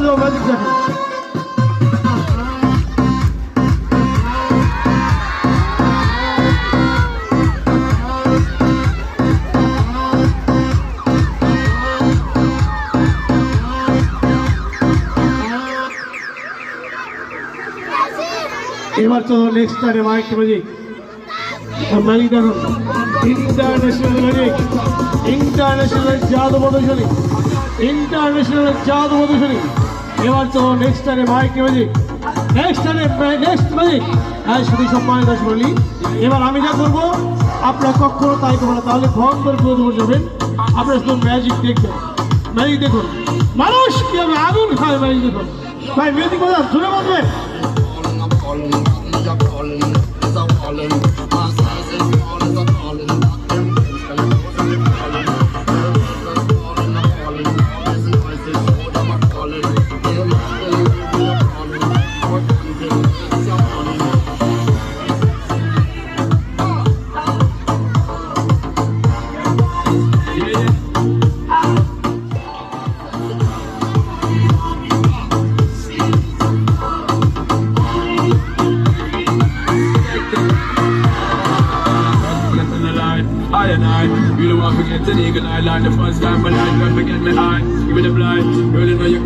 যাও ম্যাজিক দেখো। এবার তো নেক্সট টাইমে মাইক ম্যাজিক ম্যাজিক দেখুন। ইন্টারন্যাশনাল ম্যাজিক, ইন্টারন্যাশনাল জাদু প্রদর্শনী, ইন্টারন্যাশনাল জাদু প্রদর্শনী। এবার তো নেক্সট টাইমে মাইক ম্যাজিক, নেক্সট ম্যাজিক। হ্যাঁ শুধু সম্মানিত দর্শক মণ্ডলী, এবার আমি যা করবো আপনারা কখনো তাই করবো না, তাহলে ভন করে পুরো যাবেন। আপনারা শুধু ম্যাজিক দেখবেন। ম্যাজিক দেখুন, মানুষ কিভাবে আগুন খায়। ম্যাজিক দেখুন ভাই, ম্যাজিক বাজার জোরে বলবেন। I and I really want to forget the nigga I like the first time, but I can't forget my eye. Give me the blind, girl, you know you